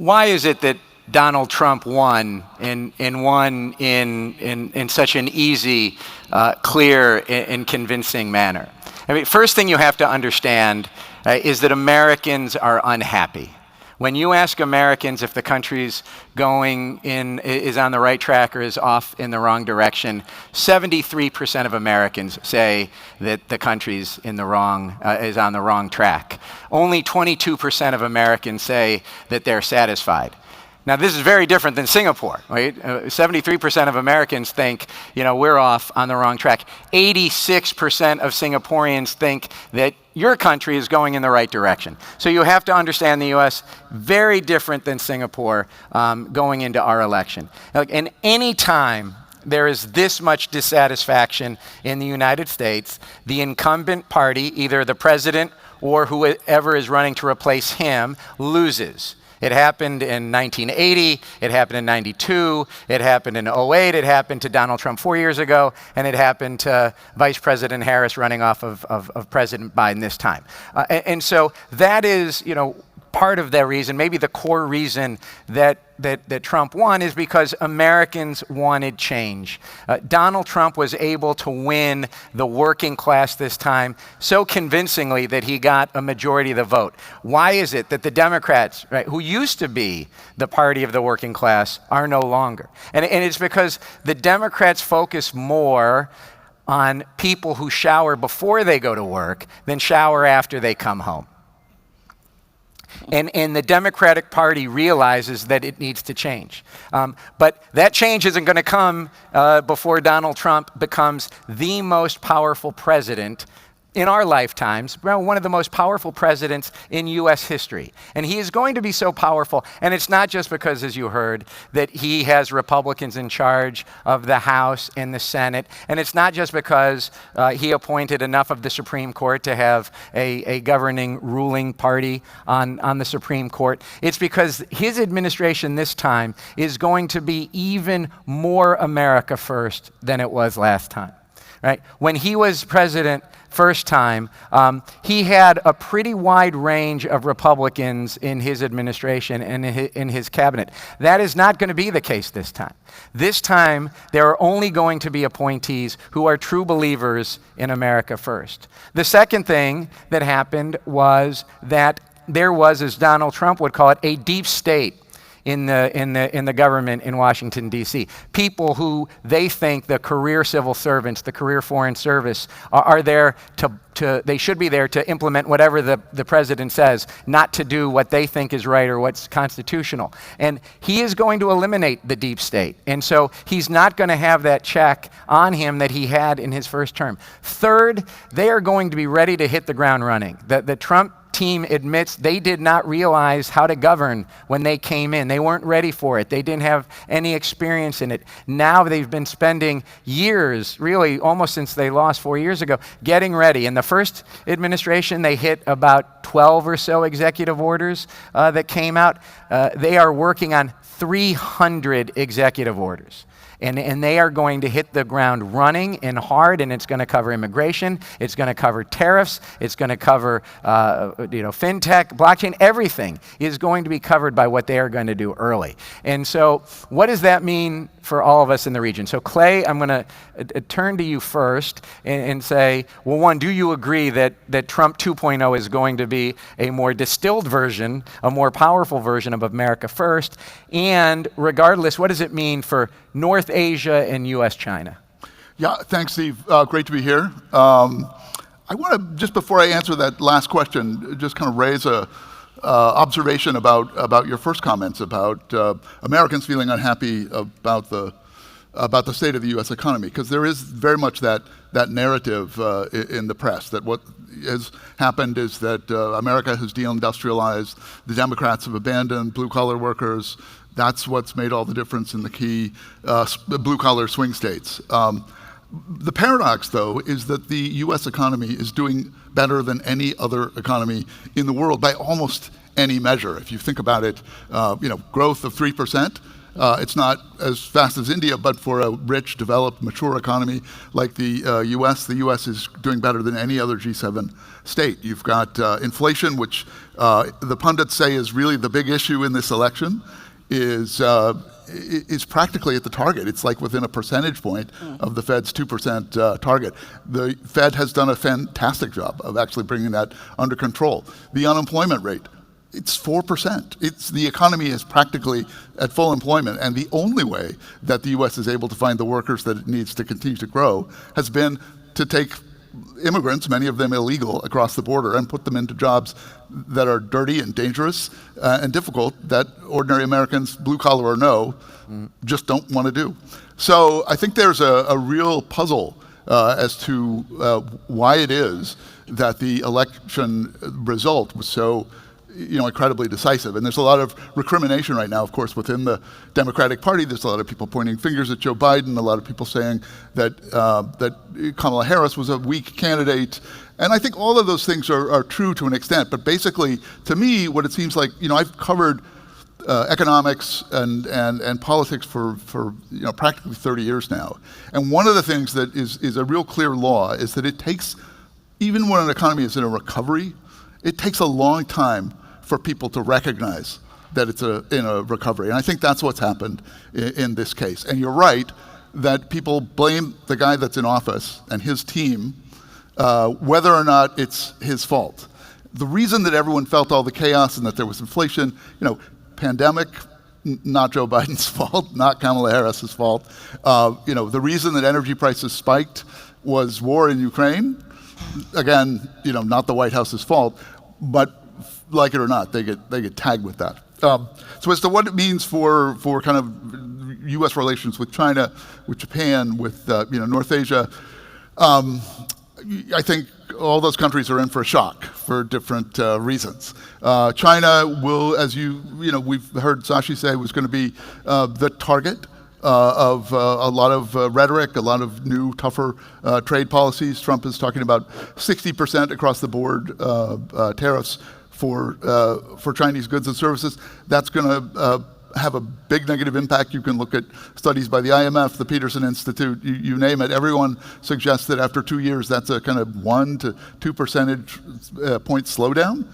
Why is it that Donald Trump won and won in such an easy, clear, and convincing manner? I mean, first thing you have to understand is that Americans are unhappy. When you ask Americans if the country's is on the right track or is off in the wrong direction, 73% of Americans say that the country's is on the wrong track. Only 22% of Americans say that they're satisfied. Now, this is very different than Singapore, right? 73% of Americans think, we're off on the wrong track. 86% of Singaporeans think that your country is going in the right direction. So you have to understand the U.S. very different than Singapore going into our election. And any time there is this much dissatisfaction in the United States, the incumbent party, either the president or whoever is running to replace him, loses. It happened in 1980, it happened in 92, it happened in 08, it happened to Donald Trump 4 years ago, and it happened to Vice President Harris running off of President Biden this time. And so that is, part of the reason, maybe the core reason that Trump won is because Americans wanted change. Donald Trump was able to win the working class this time so convincingly that he got a majority of the vote. Why is it that the Democrats, right, who used to be the party of the working class, are no longer? And it's because the Democrats focus more on people who shower before they go to work than shower after they come home. And the Democratic Party realizes that it needs to change. But that change isn't going to come before Donald Trump becomes the most powerful president in our lifetimes, one of the most powerful presidents in U.S. history. And he is going to be so powerful, and it's not just because, as you heard, that he has Republicans in charge of the House and the Senate, and it's not just because he appointed enough of the Supreme Court to have a governing ruling party on the Supreme Court. It's because his administration this time is going to be even more America first than it was last time. Right? When he was president first time, he had a pretty wide range of Republicans in his administration and in his cabinet. That is not going to be the case this time. This time, there are only going to be appointees who are true believers in America first. The second thing that happened was that there was, as Donald Trump would call it, a deep state in the government in Washington, D.C. People who they think, the career civil servants, the career foreign service, are there they should be there to implement whatever the president says, not to do what they think is right or what's constitutional. And he is going to eliminate the deep state. And so he's not going to have that check on him that he had in his first term. Third, they are going to be ready to hit the ground running. The Trump team admits they did not realize how to govern when they came in. They weren't ready for it. They didn't have any experience in it. Now they've been spending years, really almost since they lost 4 years ago, getting ready. In the first administration, they hit about 12 or so executive orders that came out. They are working on 300 executive orders. And they are going to hit the ground running and hard, and it's going to cover immigration, it's going to cover tariffs, it's going to cover fintech, blockchain, everything is going to be covered by what they are going to do early. And so what does that mean for all of us in the region? So Clay, I'm going to turn to you first and say, well, one, do you agree that Trump 2.0 is going to be a more distilled version, a more powerful version of America First? And regardless, what does it mean for North Asia and U.S.-China? Yeah, thanks, Steve. Great to be here. I want to, just before I answer that last question, just kind of raise a observation about your first comments about Americans feeling unhappy about the state of the U.S. economy, because there is very much that narrative in the press that what has happened is that America has deindustrialized, the Democrats have abandoned blue-collar workers. That's what's made all the difference in the key blue-collar swing states. The paradox, though, is that the U.S. economy is doing better than any other economy in the world by almost any measure. If you think about it, growth of 3%, It's not as fast as India, but for a rich, developed, mature economy like the U.S. is doing better than any other G7 state. You've got inflation, which the pundits say is really the big issue in this election, is practically at the target. It's like within a percentage point of the Fed's 2% target. The Fed has done a fantastic job of actually bringing that under control. The unemployment rate, it's 4%. The economy is practically at full employment, and the only way that the U.S. is able to find the workers that it needs to continue to grow has been to take immigrants, many of them illegal, across the border and put them into jobs that are dirty and dangerous and difficult that ordinary Americans, blue collar or no, just don't want to do. So I think there's a real puzzle as to why it is that the election result was so incredibly decisive. And there's a lot of recrimination right now, of course, within the Democratic Party. There's a lot of people pointing fingers at Joe Biden, a lot of people saying that Kamala Harris was a weak candidate. And I think all of those things are true to an extent. But basically, to me, what it seems like, I've covered economics and politics for practically 30 years now. And one of the things that is a real clear law is that it takes, even when an economy is in a recovery, it takes a long time for people to recognize that it's in a recovery. And I think that's what's happened in this case. And you're right that people blame the guy that's in office and his team, whether or not it's his fault. The reason that everyone felt all the chaos and that there was inflation, pandemic, not Joe Biden's fault, not Kamala Harris's fault. The reason that energy prices spiked was war in Ukraine. Again, not the White House's fault, but like it or not, they get tagged with that. So as to what it means for kind of U.S. relations with China, with Japan, with North Asia, I think all those countries are in for a shock for different reasons. China will, as we've heard Sashi say, was going to be the target of a lot of rhetoric, a lot of new, tougher trade policies. Trump is talking about 60% across the board tariffs for Chinese goods and services. That's going to have a big negative impact. You can look at studies by the IMF, the Peterson Institute, you name it. Everyone suggests that after 2 years, that's a kind of 1 to 2 percentage point slowdown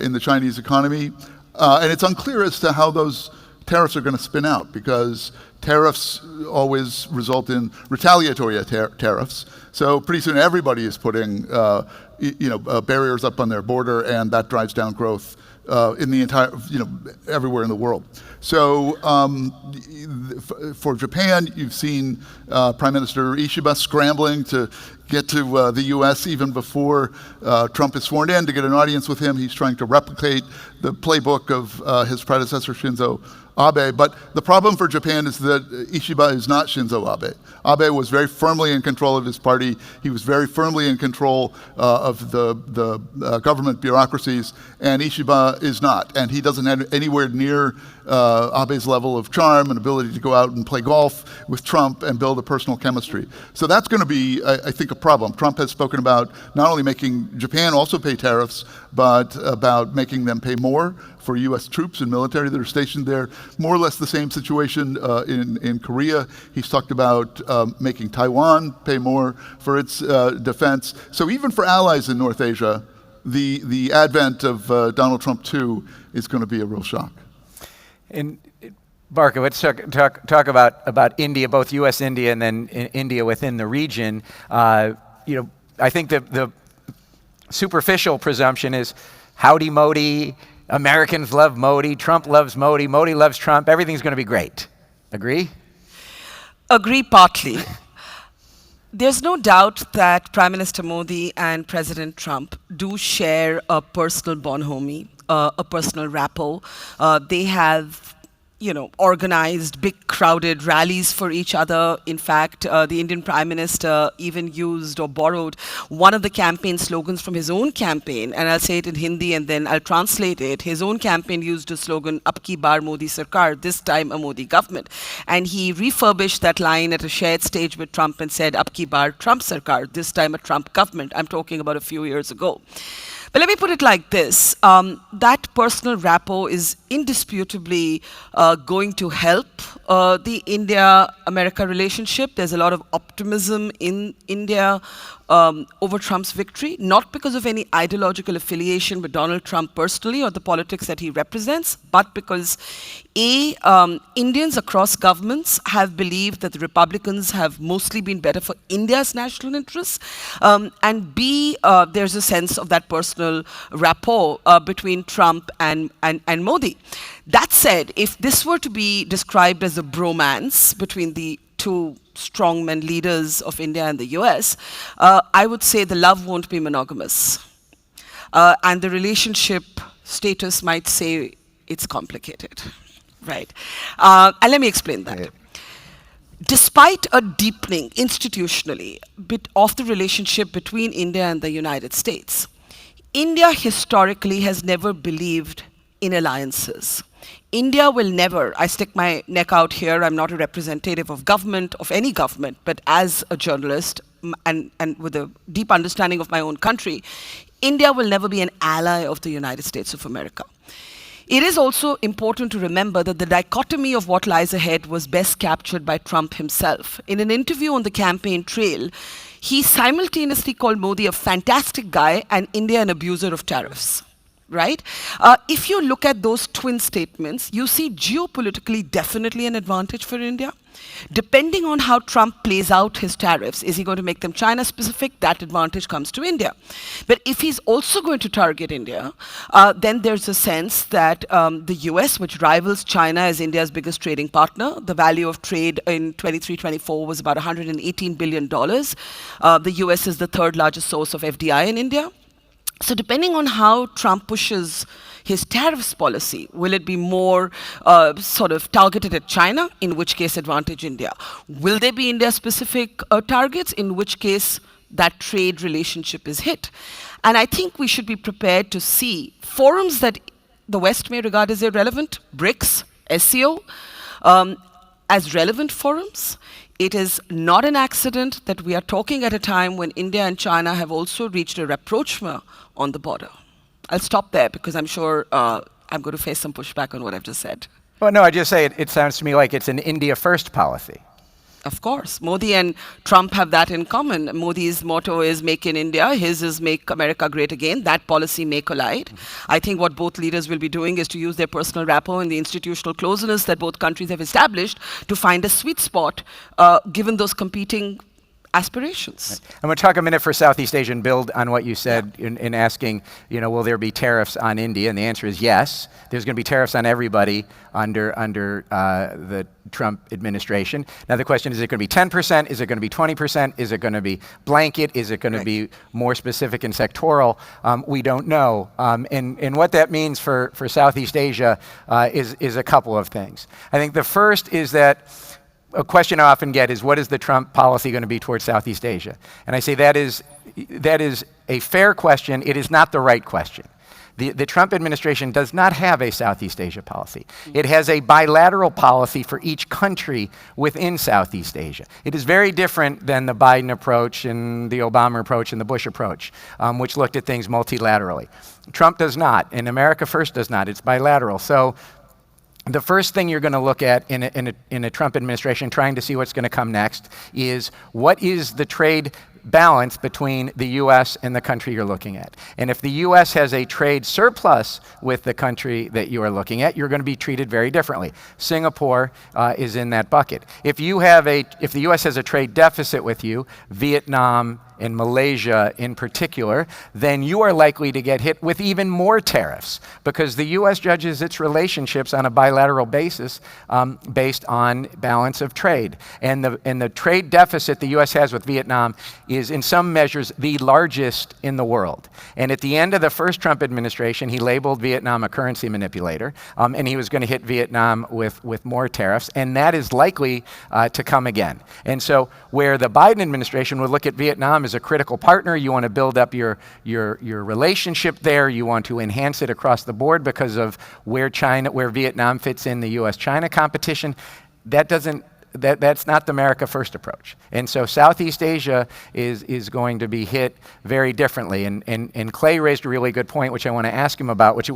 in the Chinese economy. And it's unclear as to how those tariffs are going to spin out, because tariffs always result in retaliatory tariffs. So pretty soon everybody is putting barriers up on their border, and that drives down growth in the entire, everywhere in the world. So for Japan, you've seen Prime Minister Ishiba scrambling to get to the U.S. even before Trump is sworn in to get an audience with him. He's trying to replicate the playbook of his predecessor, Shinzo Abe. But the problem for Japan is that Ishiba is not Shinzo Abe. Abe was very firmly in control of his party. He was very firmly in control of the government bureaucracies, and Ishiba is not. And he doesn't have anywhere near Abe's level of charm and ability to go out and play golf with Trump and build a personal chemistry. So that's going to be, I think, a problem. Trump has spoken about not only making Japan also pay tariffs, but about making them pay more for U.S. troops and military that are stationed there. More or less the same situation in Korea. He's talked about making Taiwan pay more for its defense. So even for allies in North Asia, the advent of Donald Trump too is going to be a real shock. And Barkha, let's talk about India, both U.S. India and then India within the region. I think the superficial presumption is howdy Modi, Americans love Modi, Trump loves Modi, Modi loves Trump, everything's going to be great. Agree? Agree partly. There's no doubt that Prime Minister Modi and President Trump do share a personal bonhomie, a personal rapport. They have organized big crowded rallies for each other. In fact, the Indian Prime Minister even used or borrowed one of the campaign slogans from his own campaign, and I'll say it in Hindi and then I'll translate it. His own campaign used a slogan, Ab ki baar Modi Sarkar, this time a Modi government. And he refurbished that line at a shared stage with Trump and said, Ab ki baar Trump Sarkar, this time a Trump government. I'm talking about a few years ago. But let me put it like this. That personal rapport is indisputably going to help the India-America relationship. There's a lot of optimism in India over Trump's victory, not because of any ideological affiliation with Donald Trump personally or the politics that he represents, but because Indians across governments have believed that the Republicans have mostly been better for India's national interests, and B, there's a sense of that personal rapport between Trump and Modi. That said, if this were to be described as a bromance between the two strongman leaders of India and the US, I would say the love won't be monogamous. And the relationship status might say it's complicated, right? And let me explain that. Despite a deepening institutionally of the relationship between India and the United States, India historically has never believed in alliances. India will never, I stick my neck out here, I'm not a representative of government, of any government, but as a journalist and with a deep understanding of my own country, India will never be an ally of the United States of America. It is also important to remember that the dichotomy of what lies ahead was best captured by Trump himself. In an interview on the campaign trail, he simultaneously called Modi a fantastic guy and India an abuser of tariffs. Right? If you look at those twin statements, you see geopolitically definitely an advantage for India. Depending on how Trump plays out his tariffs, is he going to make them China-specific? That advantage comes to India. But if he's also going to target India, then there's a sense that the US, which rivals China as India's biggest trading partner, the value of trade in 23-24 was about $118 billion. The US is the third largest source of FDI in India. So depending on how Trump pushes his tariffs policy, will it be more sort of targeted at China, in which case advantage India? Will there be India-specific targets, in which case that trade relationship is hit? And I think we should be prepared to see forums that the West may regard as irrelevant, BRICS, SCO, as relevant forums. It is not an accident that we are talking at a time when India and China have also reached a rapprochement on the border. I'll stop there because I'm sure I'm going to face some pushback on what I've just said. Well, no, I just say it sounds to me like it's an India-first policy. Of course. Modi and Trump have that in common. Modi's motto is Make in India. His is Make America Great Again. That policy may collide. Mm-hmm. I think what both leaders will be doing is to use their personal rapport and the institutional closeness that both countries have established to find a sweet spot given those competing aspirations. Right. I'm going to talk a minute for Southeast Asia and build on what you said in asking, will there be tariffs on India? And the answer is yes. There's going to be tariffs on everybody under the Trump administration. Now the question is it going to be 10%? Is it going to be 20%? Is it going to be blanket? Is it going to be more specific and sectoral? We don't know. And what that means for Southeast Asia is a couple of things. I think the first is that a question I often get is, what is the Trump policy going to be towards Southeast Asia? And I say that is a fair question. It is not the right question. The Trump administration does not have a Southeast Asia policy. It has a bilateral policy for each country within Southeast Asia. It is very different than the Biden approach and the Obama approach and the Bush approach, which looked at things multilaterally. Trump does not, and America First does not. It's bilateral. So the first thing you're going to look at in a Trump administration, trying to see what's going to come next, is what is the trade balance between the U.S. and the country you're looking at. And if the U.S. has a trade surplus with the country that you are looking at, you're going to be treated very differently. Singapore is in that bucket. If the U.S. has a trade deficit with you, Vietnam and Malaysia in particular, then you are likely to get hit with even more tariffs because the U.S. judges its relationships on a bilateral basis based on balance of trade. And the trade deficit the U.S. has with Vietnam is in some measures the largest in the world. And at the end of the first Trump administration, he labeled Vietnam a currency manipulator, and he was going to hit Vietnam with more tariffs, and that is likely to come again. And so where the Biden administration would look at Vietnam as a critical partner, you want to build up your relationship there, you want to enhance it across the board because of where Vietnam fits in the U.S.-China competition, that doesn't that's not the America First approach. And so Southeast Asia is going to be hit very differently. And Clay raised a really good point, which I want to ask him about,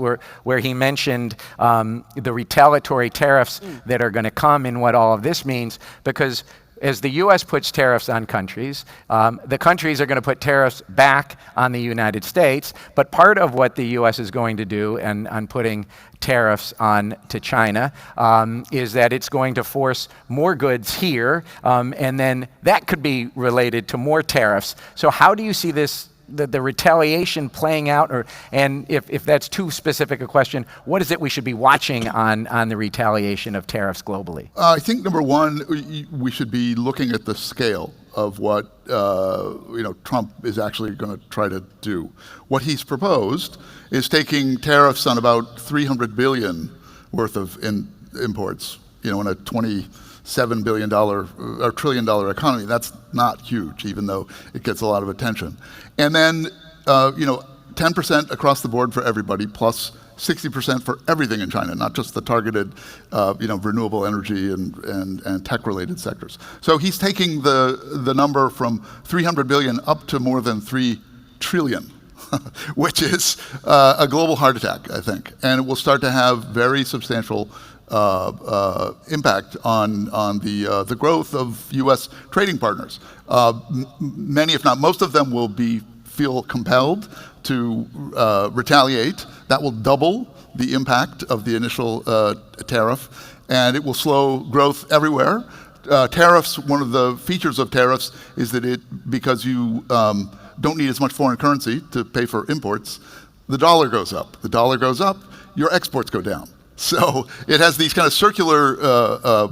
where he mentioned the retaliatory tariffs that are going to come and what all of this means, because as the U.S. puts tariffs on countries, the countries are going to put tariffs back on the United States. But part of what the U.S. is going to do on putting tariffs on to China is that it's going to force more goods here, and then that could be related to more tariffs. So how do you see this, the retaliation playing out, and if that's too specific a question, what is it we should be watching on the retaliation of tariffs globally? I think number one, we should be looking at the scale of what Trump is actually going to try to do. What he's proposed is taking tariffs on about $300 billion worth of imports. In a $27 billion or $1 trillion economy, that's not huge, even though it gets a lot of attention. And then 10% across the board for everybody, plus 60% for everything in China, not just the targeted, renewable energy and tech-related sectors. So he's taking the number from 300 billion up to more than 3 trillion, which is a global heart attack, I think, and it will start to have very substantial impact on the growth of U.S. trading partners. Many, if not most of them, will feel compelled to retaliate. That will double the impact of the initial tariff, and it will slow growth everywhere. Tariffs, one of the features of tariffs is that because you don't need as much foreign currency to pay for imports, the dollar goes up. The dollar goes up, your exports go down. So it has these kind of circular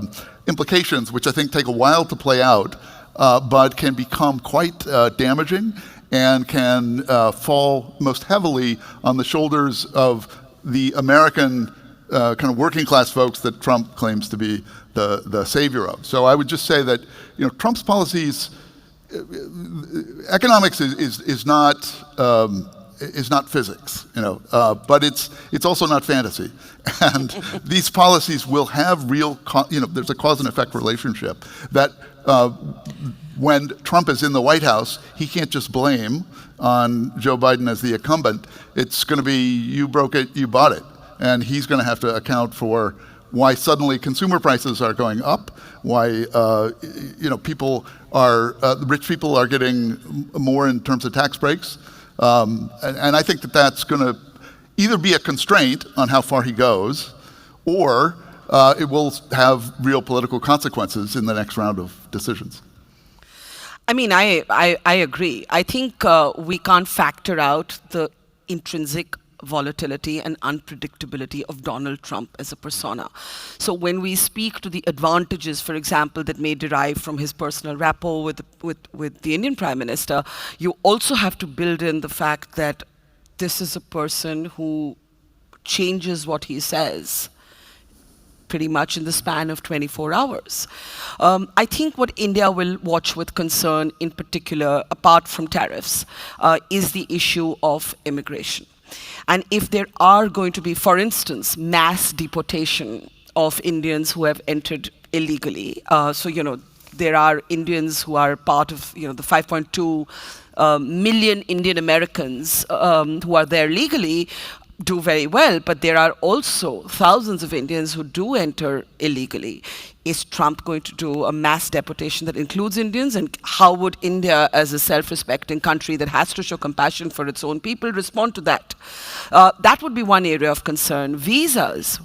implications, which I think take a while to play out, but can become quite damaging and can fall most heavily on the shoulders of the American kind of working class folks that Trump claims to be the savior of. So I would just say that Trump's policies, economics is not physics, but it's also not fantasy. And these policies will have real, there's a cause and effect relationship that when Trump is in the White House, he can't just blame on Joe Biden as the incumbent. It's going to be, you broke it, you bought it. And he's going to have to account for why suddenly consumer prices are going up, why rich people are getting more in terms of tax breaks. And I think that's going to either be a constraint on how far he goes, or it will have real political consequences in the next round of decisions. I mean, I agree. I think we can't factor out the intrinsic volatility and unpredictability of Donald Trump as a persona. So when we speak to the advantages, for example, that may derive from his personal rapport with the Indian Prime Minister, you also have to build in the fact that this is a person who changes what he says pretty much in the span of 24 hours. I think what India will watch with concern in particular, apart from tariffs, is the issue of immigration. And if there are going to be, for instance, mass deportation of Indians who have entered illegally, there are Indians who are part of the 5.2 million Indian Americans who are there legally, do very well, but there are also thousands of Indians who do enter illegally. Is Trump going to do a mass deportation that includes Indians? And how would India, as a self-respecting country that has to show compassion for its own people, respond to that? That would be one area of concern. Visas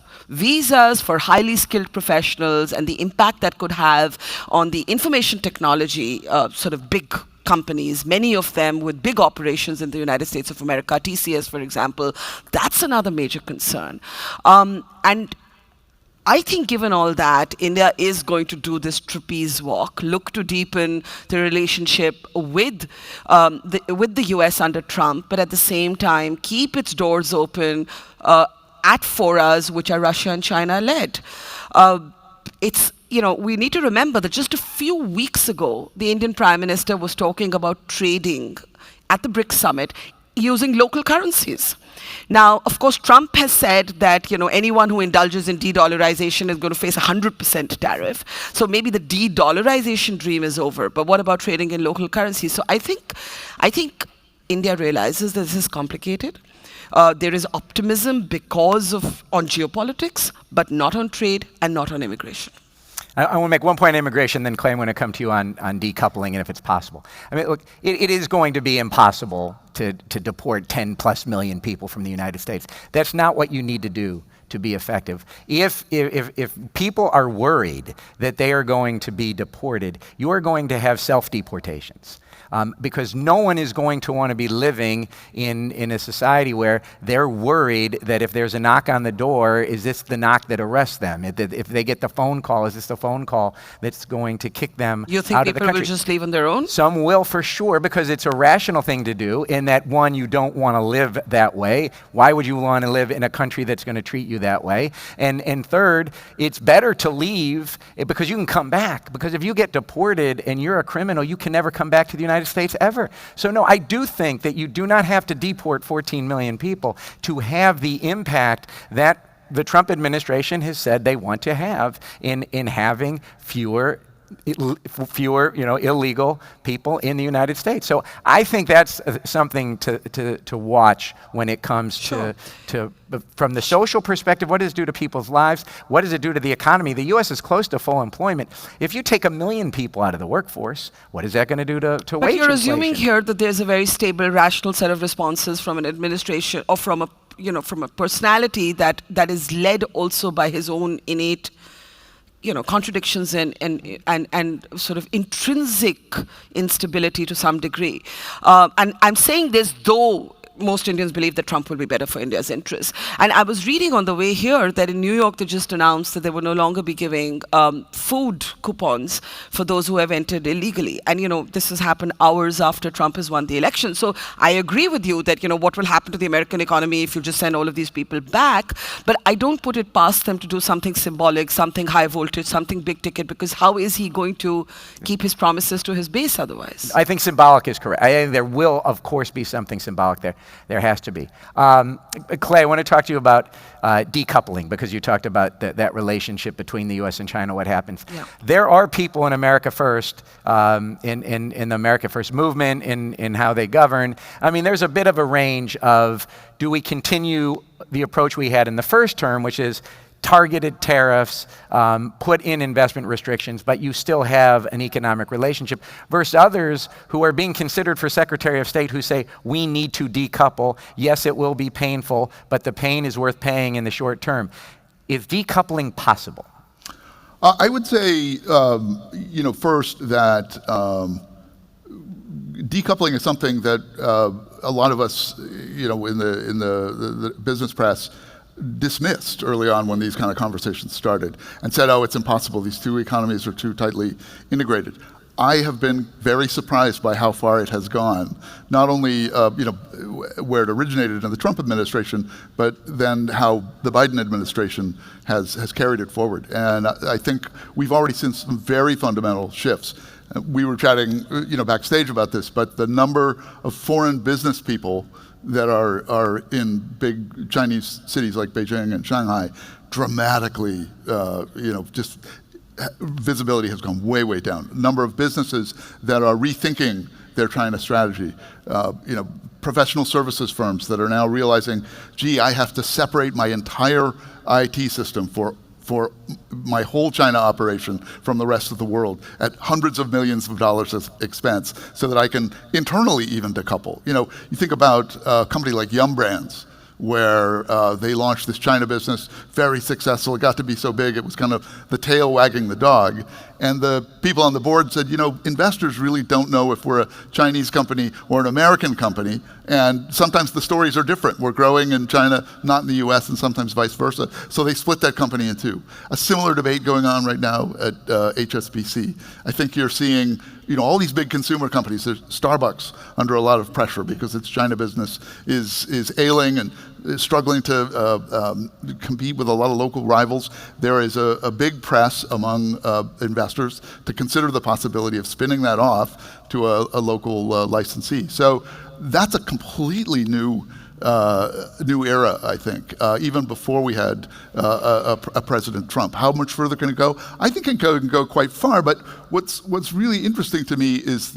for highly skilled professionals and the impact that could have on the information technology, sort of big companies, many of them with big operations in the United States of America, TCS, for example, that's another major concern. And I think given all that, India is going to do this trapeze walk, look to deepen the relationship with the US under Trump, but at the same time, keep its doors open at forums which are Russia and China led. We need to remember that just a few weeks ago, the Indian Prime Minister was talking about trading at the BRICS summit using local currencies. Now, of course, Trump has said that anyone who indulges in de-dollarization is going to face a 100% tariff. So maybe the de-dollarization dream is over. But what about trading in local currencies? So I think India realizes that this is complicated. There is optimism because of on geopolitics, but not on trade and not on immigration. I want to make one point on immigration, then Clay, I'm going to come to you on decoupling and if it's possible. I mean, look, it is going to be impossible to deport 10 plus million people from the United States. That's not what you need to do to be effective. If people are worried that they are going to be deported, you are going to have self-deportations. Because no one is going to want to be living in a society where they're worried that if there's a knock on the door, is this the knock that arrests them? If they get the phone call, is this the phone call that's going to kick them out of the country? You think people will just leave on their own? Some will for sure, because it's a rational thing to do in that, one, you don't want to live that way. Why would you want to live in a country that's going to treat you that way? And third, it's better to leave because you can come back. Because if you get deported and you're a criminal, you can never come back to the United States ever. So no, I do think that you do not have to deport 14 million people to have the impact that the Trump administration has said they want to have in having fewer illegal people in the United States. So I think that's something to watch when it comes Sure. to from the social perspective, what does it do to people's lives? What does it do to the economy? The U.S. is close to full employment. If you take 1 million people out of the workforce, what is that going to do to wage inflation? But you're assuming here that there's a very stable, rational set of responses from an administration or from a personality that is led also by his own innate contradictions and sort of intrinsic instability to some degree. And I'm saying this though most Indians believe that Trump will be better for India's interests. And I was reading on the way here that in New York they just announced that they will no longer be giving food coupons for those who have entered illegally. And this has happened hours after Trump has won the election. So I agree with you that what will happen to the American economy if you just send all of these people back. But I don't put it past them to do something symbolic, something high voltage, something big ticket, because how is he going to keep his promises to his base otherwise? I think symbolic is correct. I think there will, of course, be something symbolic there. There has to be. Clay, I want to talk to you about decoupling, because you talked about that relationship between the U.S. and China, what happens. Yeah. There are people in America First, in the America First movement, in how they govern. I mean, there's a bit of a range of, do we continue the approach we had in the first term, which is targeted tariffs, put in investment restrictions, but you still have an economic relationship, versus others who are being considered for Secretary of State who say, we need to decouple. Yes, it will be painful, but the pain is worth paying in the short term. Is decoupling possible? I would say, first that decoupling is something that a lot of us, in the business press, dismissed early on when these kind of conversations started and said, oh, it's impossible. These two economies are too tightly integrated. I have been very surprised by how far it has gone, not only where it originated in the Trump administration, but then how the Biden administration has carried it forward. And I think we've already seen some very fundamental shifts. We were chatting backstage about this, but the number of foreign business people that are in big Chinese cities like Beijing and Shanghai dramatically, just visibility has gone way, way down. Number of businesses that are rethinking their China strategy, professional services firms that are now realizing, gee, I have to separate my entire IT system for my whole China operation from the rest of the world at hundreds of millions of dollars of expense so that I can internally even decouple. You think about a company like Yum Brands, where they launched this China business, very successful. It got to be so big, it was kind of the tail wagging the dog. And the people on the board said, investors really don't know if we're a Chinese company or an American company. And sometimes the stories are different. We're growing in China, not in the US, and sometimes vice versa. So they split that company in two. A similar debate going on right now at HSBC. I think you're seeing all these big consumer companies. There's Starbucks under a lot of pressure because its China business is ailing, and is struggling to compete with a lot of local rivals. There is a big press among investors to consider the possibility of spinning that off to a local licensee. So that's a completely new era, I think, even before we had a President Trump. How much further can it go? I think it can go quite far, but what's really interesting to me is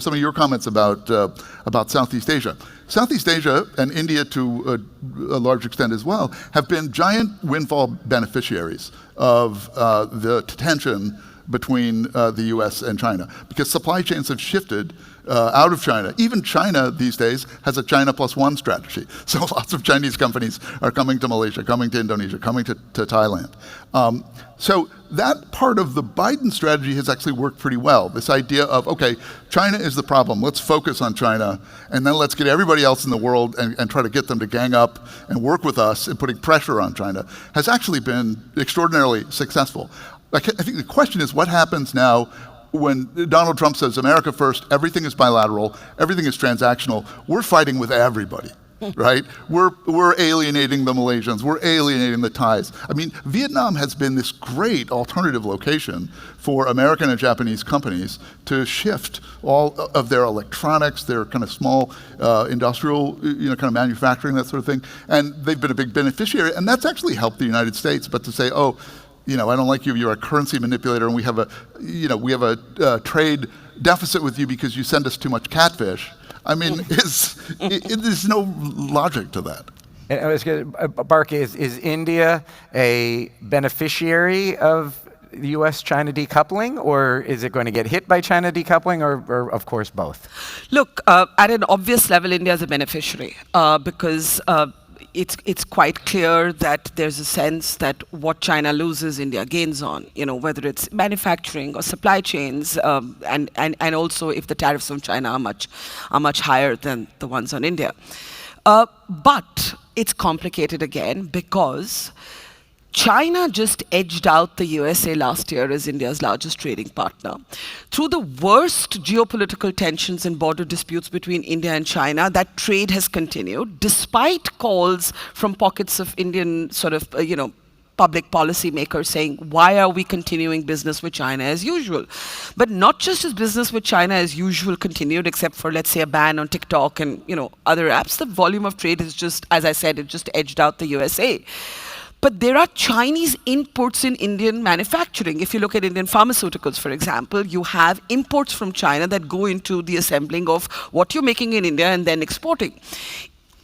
some of your comments about Southeast Asia. Southeast Asia, and India to a large extent as well, have been giant windfall beneficiaries of the tension between the US and China, because supply chains have shifted out of China. Even China these days has a China plus one strategy. So lots of Chinese companies are coming to Malaysia, coming to Indonesia, coming to Thailand. So that part of the Biden strategy has actually worked pretty well. This idea of, okay, China is the problem, let's focus on China, and then let's get everybody else in the world and try to get them to gang up and work with us in putting pressure on China, has actually been extraordinarily successful. I think the question is, what happens now when Donald Trump says America first, everything is bilateral, everything is transactional, we're fighting with everybody, right? We're alienating the Malaysians, we're alienating the Thais. I mean, Vietnam has been this great alternative location for American and Japanese companies to shift all of their electronics, their kind of small industrial, kind of manufacturing, that sort of thing. And they've been a big beneficiary, and that's actually helped the United States. But to say, oh, I don't like you, you're a currency manipulator, and we have a trade deficit with you because you send us too much catfish. I mean, there's no logic to that. And I was Barkha, is India a beneficiary of the US-China decoupling, or is it going to get hit by China decoupling, or of course both? Look, at an obvious level, India is a beneficiary because it's quite clear that there's a sense that what China loses, India gains on, whether it's manufacturing or supply chains, and also if the tariffs on China are much higher than the ones on India. But it's complicated again because China just edged out the USA last year as India's largest trading partner. Through the worst geopolitical tensions and border disputes between India and China, that trade has continued, despite calls from pockets of Indian public policy makers saying, why are we continuing business with China as usual? But not just as business with China as usual continued, except for, let's say, a ban on TikTok and other apps. The volume of trade is just, as I said, it just edged out the USA. But there are Chinese inputs in Indian manufacturing. If you look at Indian pharmaceuticals, for example, you have imports from China that go into the assembling of what you're making in India and then exporting.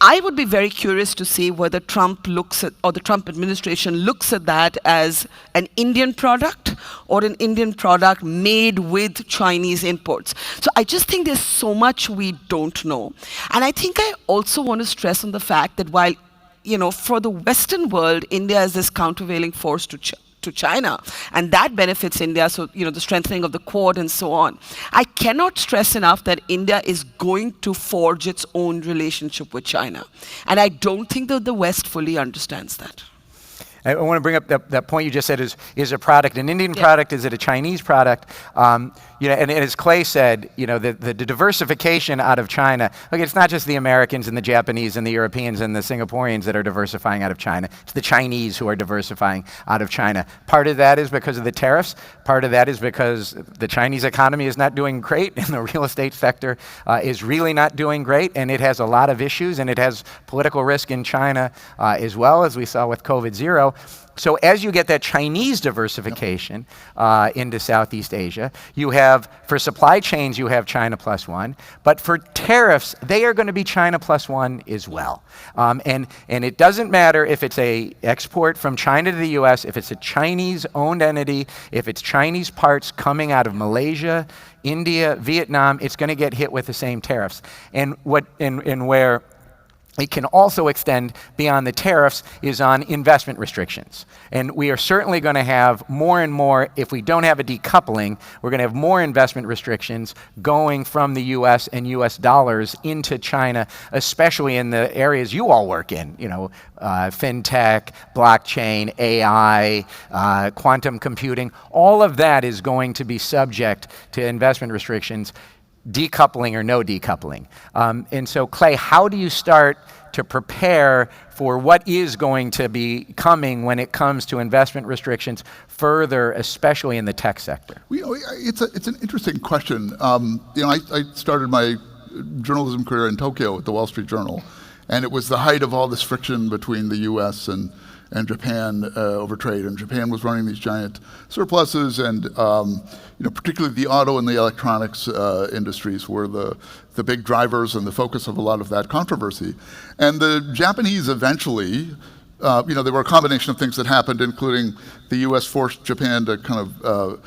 I would be very curious to see whether Trump looks at, or the Trump administration looks at that as an Indian product or an Indian product made with Chinese imports. So I just think there's so much we don't know. And I think I also want to stress on the fact that while for the Western world, India is this countervailing force to China, and that benefits India, so, the strengthening of the Quad and so on. I cannot stress enough that India is going to forge its own relationship with China, and I don't think that the West fully understands that. I want to bring up that point you just said, is a product an Indian product, is it a Chinese product? And as Clay said, the diversification out of China, look, it's not just the Americans and the Japanese and the Europeans and the Singaporeans that are diversifying out of China. It's the Chinese who are diversifying out of China. Part of that is because of the tariffs. Part of that is because the Chinese economy is not doing great, and the real estate sector is really not doing great, and it has a lot of issues, and it has political risk in China as well, as we saw with COVID-0. So as you get that Chinese diversification into Southeast Asia, you have, for supply chains, you have China plus one, but for tariffs, they are going to be China plus one as well. And it doesn't matter if it's a export from China to the US, if it's a Chinese-owned entity, if it's Chinese parts coming out of Malaysia, India, Vietnam, it's going to get hit with the same tariffs. And where it can also extend beyond the tariffs is on investment restrictions. And we are certainly going to have more and more, if we don't have a decoupling, we're going to have more investment restrictions going from the US and US dollars into China, especially in the areas you all work in, fintech, blockchain, AI, quantum computing. All of that is going to be subject to investment restrictions, decoupling or no decoupling. And so, Clay, how do you start to prepare for what is going to be coming when it comes to investment restrictions further, especially in the tech sector? It's an interesting question. I started my journalism career in Tokyo at the Wall Street Journal, and it was the height of all this friction between the U.S. and Japan over trade. And Japan was running these giant surpluses, and particularly the auto and the electronics industries were the big drivers and the focus of a lot of that controversy. And the Japanese eventually, there were a combination of things that happened, including the U.S. forced Japan to kind of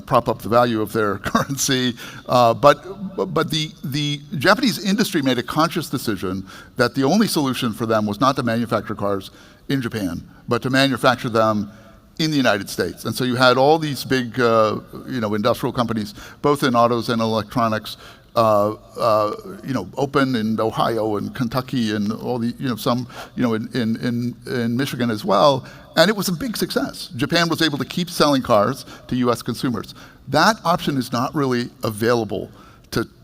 prop up the value of their currency. But the Japanese industry made a conscious decision that the only solution for them was not to manufacture cars in Japan, but to manufacture them in the United States. And so you had all these big, industrial companies, both in autos and electronics, open in Ohio and Kentucky and all the, some, in Michigan as well. And it was a big success. Japan was able to keep selling cars to US consumers. That option is not really available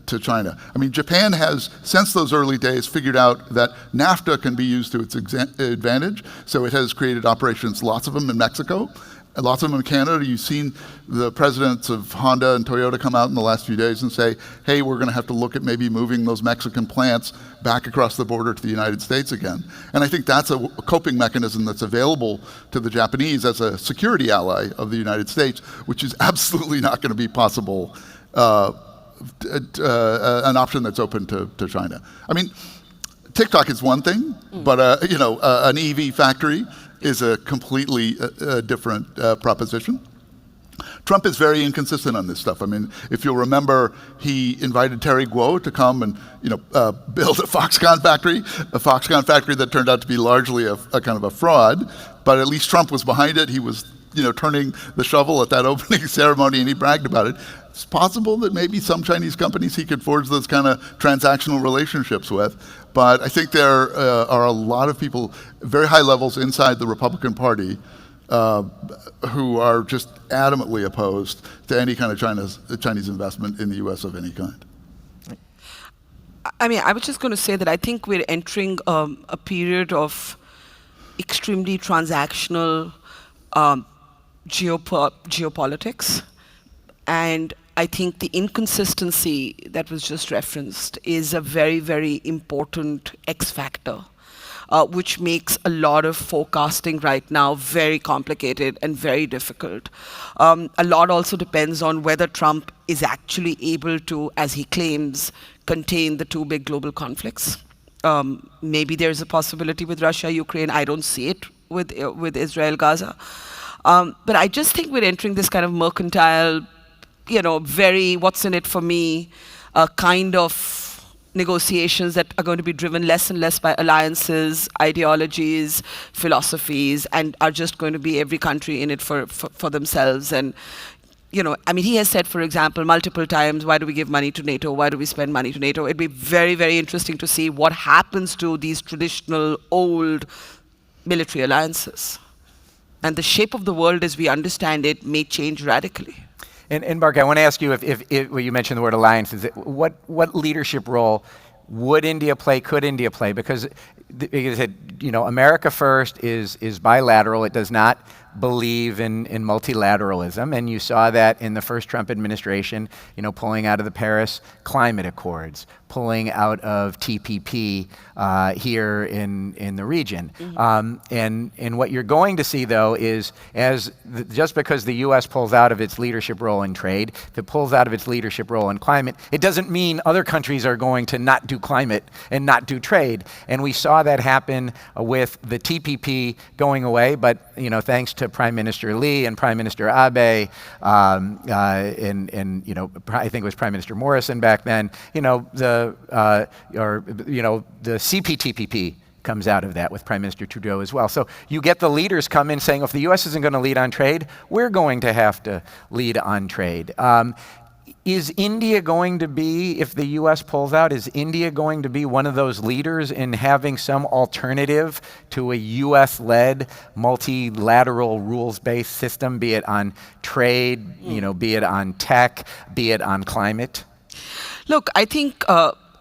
to China. I mean, Japan has, since those early days, figured out that NAFTA can be used to its advantage. So it has created operations, lots of them in Mexico, and lots of them in Canada. You've seen the presidents of Honda and Toyota come out in the last few days and say, hey, we're going to have to look at maybe moving those Mexican plants back across the border to the United States again. And I think that's a coping mechanism that's available to the Japanese as a security ally of the United States, which is absolutely not going to be possible, an option that's open to China. I mean, TikTok is one thing, but an EV factory is a completely different proposition. Trump is very inconsistent on this stuff. I mean, if you'll remember, he invited Terry Guo to come and build a Foxconn factory that turned out to be largely a kind of a fraud. But at least Trump was behind it. He was turning the shovel at that opening ceremony, and he bragged about it. It's possible that maybe some Chinese companies he could forge those kind of transactional relationships with. But I think there are a lot of people, very high levels inside the Republican Party, who are just adamantly opposed to any kind of Chinese investment in the U.S. of any kind. I mean, I was just going to say that I think we're entering a period of extremely transactional geopolitics. And I think the inconsistency that was just referenced is a very, very important X factor, which makes a lot of forecasting right now very complicated and very difficult. A lot also depends on whether Trump is actually able to, as he claims, contain the two big global conflicts. Maybe there's a possibility with Russia, Ukraine. I don't see it with Israel, Gaza. But I just think we're entering this kind of mercantile, very what's in it for me kind of negotiations that are going to be driven less and less by alliances, ideologies, philosophies, and are just going to be every country in it for themselves. And, I mean, he has said, for example, multiple times, why do we give money to NATO? Why do we spend money to NATO? It'd be very, very interesting to see what happens to these traditional old military alliances. And the shape of the world as we understand it may change radically. And Barkha, I want to ask you, if well, you mentioned the word alliances, what leadership role would India play, could India play? Because America First is bilateral. It does not believe in multilateralism, and you saw that in the first Trump administration, pulling out of the Paris Climate Accords, pulling out of TPP here in the region. Mm-hmm. And what you're going to see, though, is just because the U.S. pulls out of its leadership role in trade, if it pulls out of its leadership role in climate, it doesn't mean other countries are going to not do climate and not do trade. And we saw that happen with the TPP going away, but thanks to Prime Minister Lee and Prime Minister Abe, and I think it was Prime Minister Morrison back then, the CPTPP comes out of that with Prime Minister Trudeau as well. So you get the leaders come in saying, if the U.S. isn't going to lead on trade, we're going to have to lead on trade. Is India going to be, if the U.S. pulls out, is India going to be one of those leaders in having some alternative to a U.S.-led multilateral rules-based system, be it on trade, be it on tech, be it on climate? Look, I think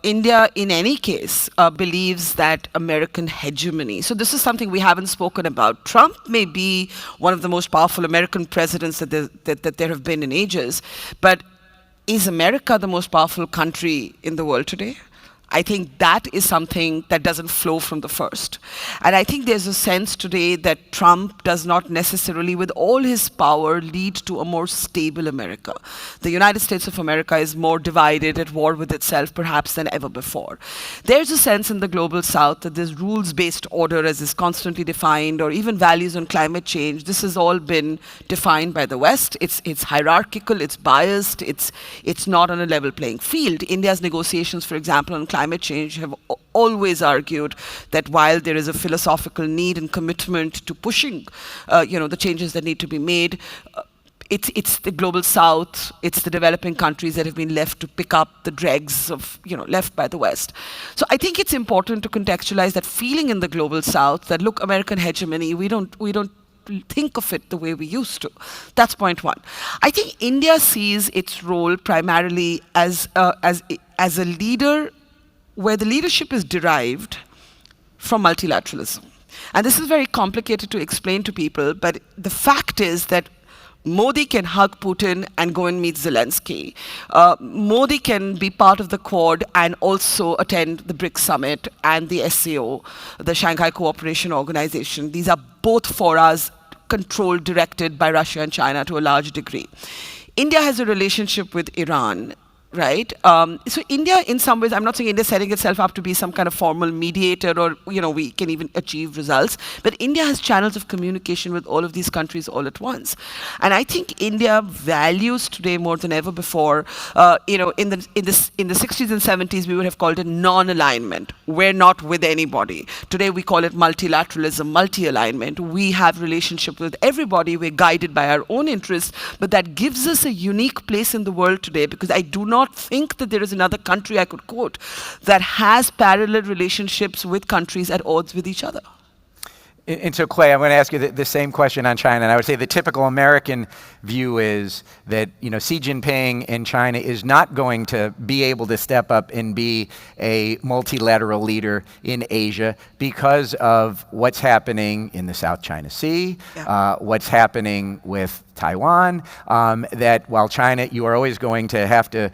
India, in any case, believes that American hegemony. So this is something we haven't spoken about. Trump may be one of the most powerful American presidents that there have been in ages, but is America the most powerful country in the world today? I think that is something that doesn't flow from the first. And I think there's a sense today that Trump does not necessarily, with all his power, lead to a more stable America. The United States of America is more divided, at war with itself, perhaps, than ever before. There's a sense in the global south that this rules-based order, as is constantly defined, or even values on climate change, this has all been defined by the West. It's hierarchical, it's biased, it's not on a level playing field. India's negotiations, for example, on climate change have always argued that while there is a philosophical need and commitment to pushing, the changes that need to be made, it's the global south, it's the developing countries that have been left to pick up the dregs of, left by the West. So I think it's important to contextualize that feeling in the global south that, look, American hegemony, we don't think of it the way we used to. That's point one. I think India sees its role primarily as a leader where the leadership is derived from multilateralism. And this is very complicated to explain to people, but the fact is that Modi can hug Putin and go and meet Zelensky. Modi can be part of the Quad and also attend the BRICS summit and the SCO, the Shanghai Cooperation Organization. These are both forums controlled, directed by Russia and China to a large degree. India has a relationship with Iran, right? So India, in some ways, I'm not saying India is setting itself up to be some kind of formal mediator or, we can even achieve results, but India has channels of communication with all of these countries all at once. And I think India values today more than ever before, in the 60s and 70s, we would have called it non-alignment. We're not with anybody. Today, we call it multilateralism, multi-alignment. We have relationship with everybody. We're guided by our own interests, but that gives us a unique place in the world today, because I do not think that there is another country I could quote that has parallel relationships with countries at odds with each other. And so, Clay, I'm going to ask you the same question on China. And I would say the typical American view is that, Xi Jinping in China is not going to be able to step up and be a multilateral leader in Asia because of what's happening in the South China Sea, what's happening with Taiwan, that while China, you are always going to have to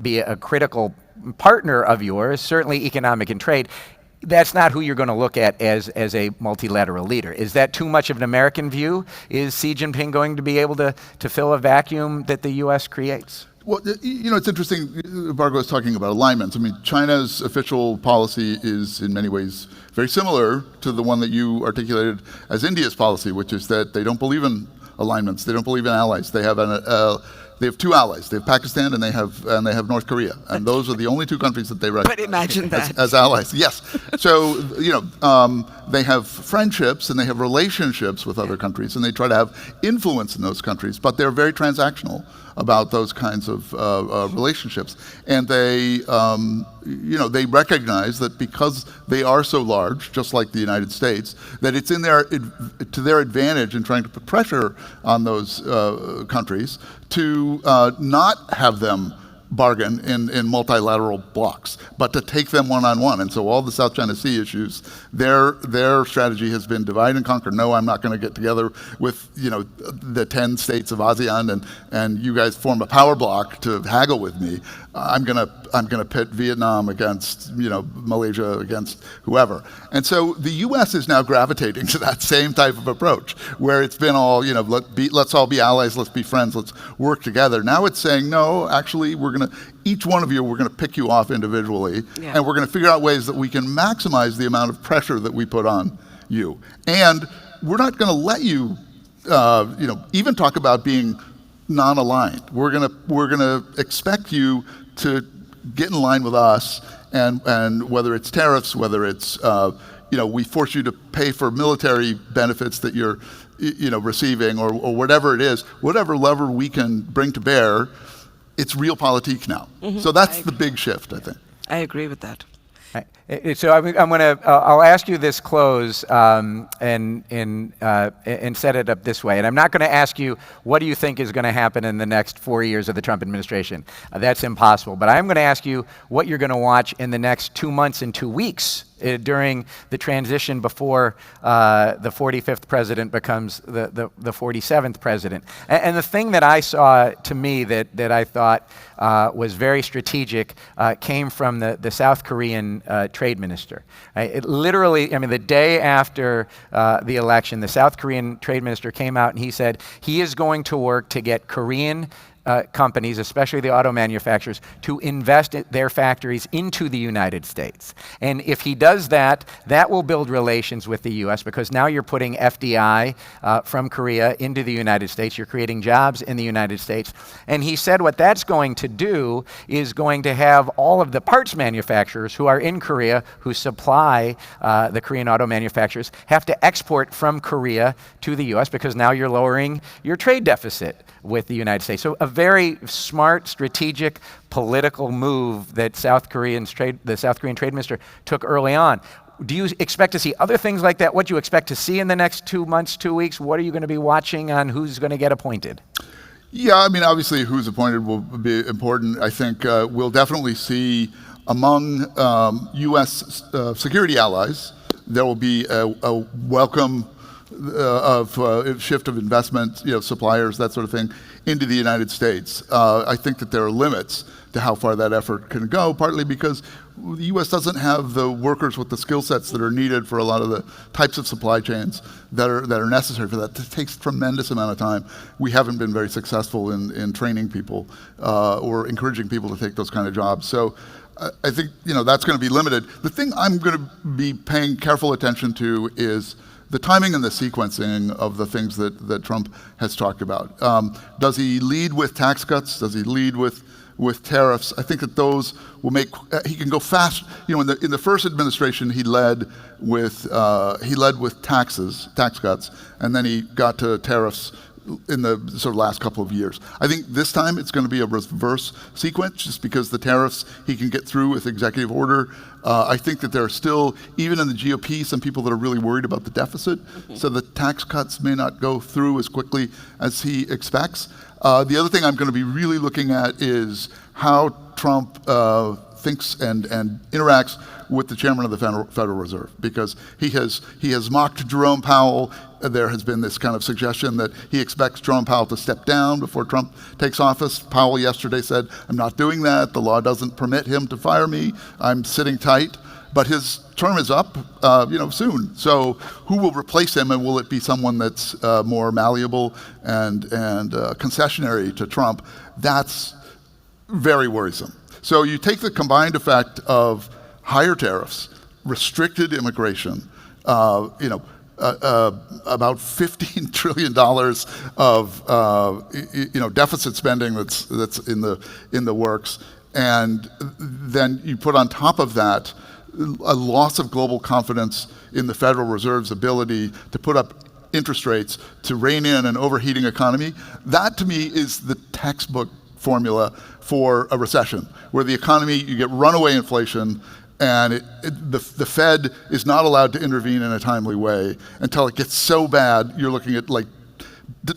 be a critical partner of yours, certainly economic and trade. That's not who you're going to look at as a multilateral leader. Is that too much of an American view? Is Xi Jinping going to be able to fill a vacuum that the U.S. creates? Well, it's interesting, Barkha was talking about alignments. I mean, China's official policy is in many ways very similar to the one that you articulated as India's policy, which is that they don't believe in alignments. They don't believe in allies. They have two allies. They have Pakistan and they have North Korea, and those are the only two countries that they recognize. But imagine that as allies. Yes. So they have friendships and they have relationships with other countries, and they try to have influence in those countries. But they're very transactional about those kinds of relationships, and they recognize that because they are so large, just like the United States, that it's to their advantage in trying to put pressure on those countries to not have them bargain in multilateral blocks, but to take them one-on-one. And so all the South China Sea issues, their strategy has been divide and conquer. No, I'm not going to get together with the 10 states of ASEAN and you guys form a power block to haggle with me. I'm gonna pit Vietnam against Malaysia against whoever. And so the U.S. is now gravitating to that same type of approach, where it's been all let's all be allies, let's be friends, let's work together. Now it's saying no, actually each one of you, we're gonna pick you off individually, and we're gonna figure out ways that we can maximize the amount of pressure that we put on you. And we're not gonna let you even talk about being non-aligned. We're gonna expect you to get in line with us, and whether it's tariffs, whether it's we force you to pay for military benefits that you're receiving, or whatever it is, whatever lever we can bring to bear, it's realpolitik now. So that's the big shift, I think. I agree with that. So I'm going to, I'll ask you this close and set it up this way. And I'm not going to ask you, what do you think is going to happen in the next 4 years of the Trump administration? That's impossible. But I'm going to ask you what you're going to watch in the next 2 months and 2 weeks during the transition before the 45th president becomes the 47th president. And the thing that I saw, to me, that I thought was very strategic came from the South Korean trade minister. It literally, I mean, the day after the election, the South Korean trade minister came out and he said he is going to work to get Korean companies, especially the auto manufacturers, to invest their factories into the United States. And if he does that, that will build relations with the U.S. because now you're putting FDI from Korea into the United States. You're creating jobs in the United States. And he said what that's going to do is going to have all of the parts manufacturers who are in Korea, who supply the Korean auto manufacturers, have to export from Korea to the U.S. because now you're lowering your trade deficit with the United States. So a very smart, strategic, political move that the South Korean trade minister took early on. Do you expect to see other things like that? What do you expect to see in the next 2 months, 2 weeks? What are you going to be watching on who's going to get appointed? Yeah, I mean, obviously who's appointed will be important. I think we'll definitely see among U.S. Security allies, there will be a welcome shift of investment, suppliers, that sort of thing, into the United States. I think that there are limits to how far that effort can go, partly because the U.S. doesn't have the workers with the skill sets that are needed for a lot of the types of supply chains that are necessary for that. It takes a tremendous amount of time. We haven't been very successful in training people or encouraging people to take those kind of jobs. So I think that's going to be limited. The thing I'm going to be paying careful attention to is the timing and the sequencing of the things that Trump has talked about. Does he lead with tax cuts? Does he lead with tariffs? I think that those will make, he can go fast. In the first administration, he led with tax cuts, and then he got to tariffs in the sort of last couple of years. I think this time it's going to be a reverse sequence, just because the tariffs he can get through with executive order. I think that there are still, even in the GOP, some people that are really worried about the deficit, so the tax cuts may not go through as quickly as he expects. The other thing I'm going to be really looking at is how Trump thinks and interacts with the chairman of the Federal Reserve, because he has mocked Jerome Powell. There has been this kind of suggestion that he expects Jerome Powell to step down before Trump takes office. Powell yesterday said, "I'm not doing that. The law doesn't permit him to fire me. I'm sitting tight." But his term is up, soon. So who will replace him, and will it be someone that's more malleable and concessionary to Trump? That's very worrisome. So you take the combined effect of higher tariffs, restricted immigration, about $15 trillion of deficit spending that's in the works, and then you put on top of that a loss of global confidence in the Federal Reserve's ability to put up interest rates to rein in an overheating economy. That, to me, is the textbook formula for a recession, where the economy, you get runaway inflation, and the Fed is not allowed to intervene in a timely way until it gets so bad. You're looking at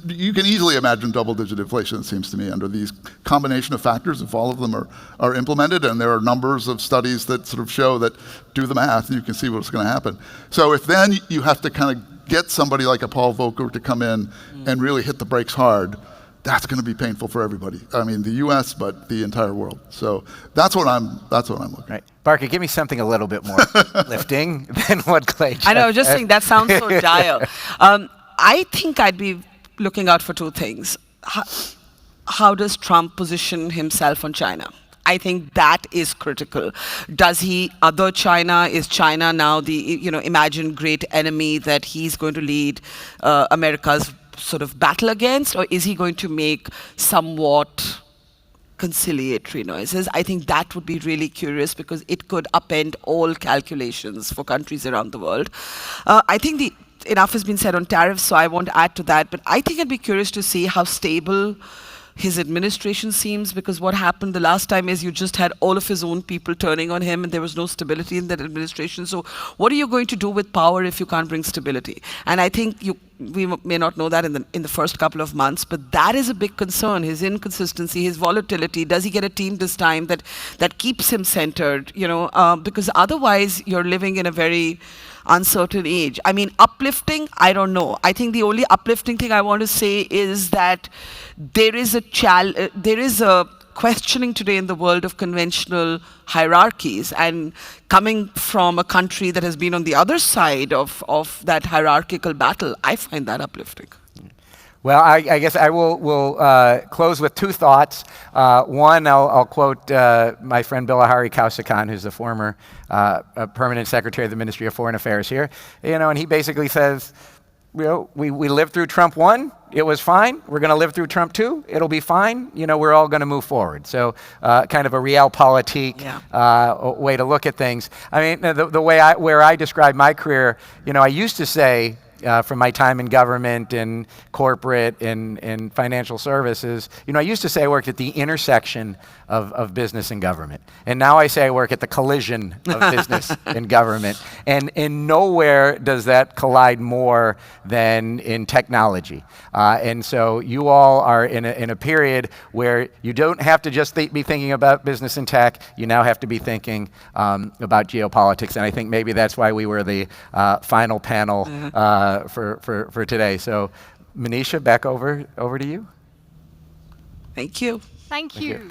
you can easily imagine double-digit inflation, it seems to me, under these combination of factors, if all of them are implemented, and there are numbers of studies that sort of show that, do the math, and you can see what's going to happen. So if then you have to kind of get somebody like a Paul Volcker to come in and really hit the brakes hard, that's going to be painful for everybody. I mean, the U.S., but the entire world. So that's what I'm looking at. Right. Barkha, give me something a little bit more lifting than what Clay just I know, just saying, that sounds so dire. I think I'd be looking out for two things. How does Trump position himself on China? I think that is critical. Does he other China? Is China now the imagined great enemy that he's going to lead America's sort of battle against, or is he going to make somewhat conciliatory noises? I think that would be really curious, because it could upend all calculations for countries around the world. I think enough has been said on tariffs, so I won't add to that, but I think I'd be curious to see how stable his administration seems, because what happened the last time is you just had all of his own people turning on him and there was no stability in that administration. So what are you going to do with power if you can't bring stability? And I think we may not know that in the first couple of months, but that is a big concern, his inconsistency, his volatility. Does he get a team this time that keeps him centered, because otherwise you're living in a very uncertain age. I mean, uplifting, I don't know. I think the only uplifting thing I want to say is that there is a questioning today in the world of conventional hierarchies, and coming from a country that has been on the other side of that hierarchical battle, I find that uplifting. Well, I guess I will close with two thoughts. One, I'll quote my friend Bilahari Kausikan, who's the former permanent secretary of the Ministry of Foreign Affairs here. And he basically says, we lived through Trump 1, it was fine. We're going to live through Trump 2, it'll be fine. We're all going to move forward. So kind of a realpolitik way to look at things. I mean, the way where I describe my career, I used to say, from my time in government and corporate and financial services, I used to say I worked at the intersection of business and government. And now I say I work at the collision of business and government. And in nowhere does that collide more than in technology. And so you all are in a period where you don't have to just be thinking about business and tech. You now have to be thinking about geopolitics. And I think maybe that's why we were the final panel for today. So Manisha, back over to you. Thank you. Thank you.